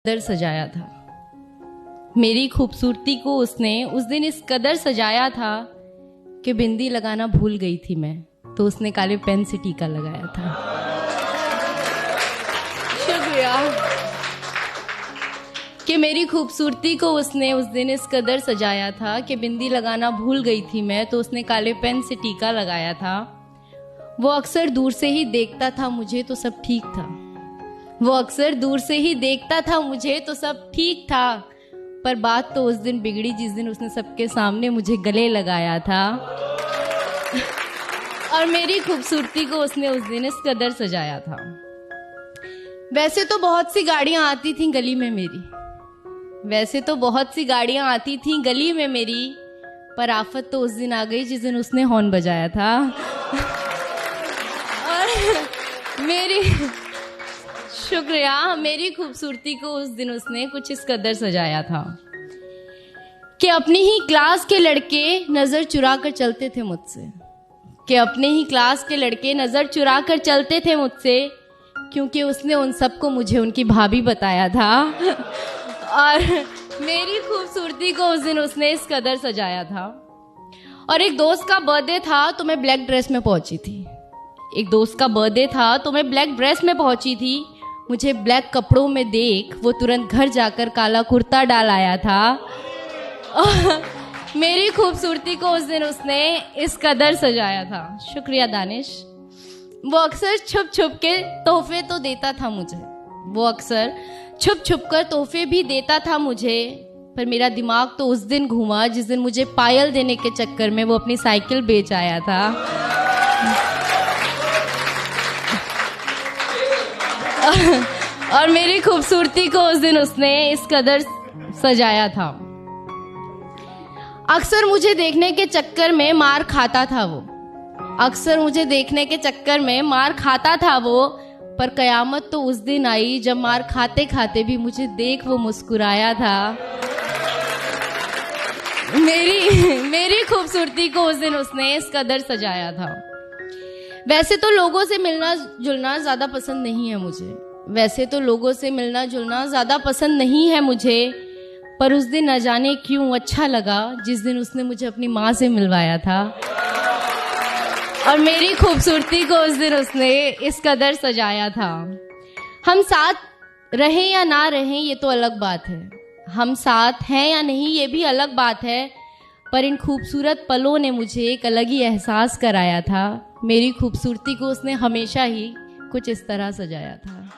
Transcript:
कदर सजाया था। मेरी खूबसूरती को उसने उस दिन इस कदर सजाया था कि बिंदी लगाना भूल गई थी मैं, तो उसने काले पेन से टीका लगाया था। शुक्रिया। कि मेरी खूबसूरती को उसने उस दिन इस कदर सजाया था कि बिंदी लगाना भूल गई थी मैं, तो उसने काले पेन से टीका लगाया था। वो अक्सर दूर से ही देखता था मुझे तो सब ठीक था। वो अक्सर दूर से ही देखता था मुझे तो सब ठीक था, पर बात तो उस दिन बिगड़ी जिस दिन उसने सबके सामने मुझे गले लगाया था। और मेरी खूबसूरती को उसने उस दिन इस कदर सजाया था। वैसे तो बहुत सी गाड़ियां आती थीं गली में मेरी, वैसे तो बहुत सी गाड़ियां आती थीं गली में मेरी, पर आफत तो उस दिन आ गई जिस दिन उसने हॉर्न बजाया था। और मेरी शुक्रिया, मेरी खूबसूरती को उस दिन उसने कुछ इस कदर सजाया था कि अपनी ही क्लास के लड़के नजर चुरा कर चलते थे मुझसे, कि अपने ही क्लास के लड़के नजर चुरा कर चलते थे मुझसे, क्योंकि उसने उन सबको मुझे उनकी भाभी बताया था। और मेरी खूबसूरती को उस दिन उसने इस कदर सजाया था। और एक दोस्त का बर्थडे था तो मैं ब्लैक ड्रेस में पहुंची थी। एक दोस्त का बर्थडे था तो मैं ब्लैक ड्रेस में पहुंची थी। मुझे ब्लैक कपड़ों में देख वो तुरंत घर जाकर काला कुर्ता डाल आया था। और मेरी खूबसूरती को उस दिन उसने इस कदर सजाया था। शुक्रिया दानिश। वो अक्सर छुप छुप के तोहफे तो देता था मुझे, वो अक्सर छुप छुप कर तोहफे भी देता था मुझे, पर मेरा दिमाग तो उस दिन घूमा जिस दिन मुझे पायल देने के चक्कर में वो अपनी साइकिल बेच आया था। और मेरी खूबसूरती को उस दिन उसने इस कदर सजाया था। अक्सर मुझे देखने के चक्कर में मार खाता था वो, अक्सर मुझे देखने के चक्कर में मार खाता था वो, पर कयामत तो उस दिन आई जब मार खाते खाते भी मुझे देख वो मुस्कुराया था। मेरी खूबसूरती को उस दिन उसने इस कदर सजाया था। वैसे तो लोगों से मिलना जुलना ज्यादा पसंद नहीं है मुझे, वैसे तो लोगों से मिलना जुलना ज्यादा पसंद नहीं है मुझे, पर उस दिन न जाने क्यों अच्छा लगा जिस दिन उसने मुझे अपनी माँ से मिलवाया था। और मेरी खूबसूरती को उस दिन उसने इस कदर सजाया था। हम साथ रहें या ना रहें ये तो अलग बात है, हम साथ हैं या नहीं ये भी अलग बात है, पर इन खूबसूरत पलों ने मुझे एक अलग ही एहसास कराया था। मेरी खूबसूरती को उसने हमेशा ही कुछ इस तरह सजाया था।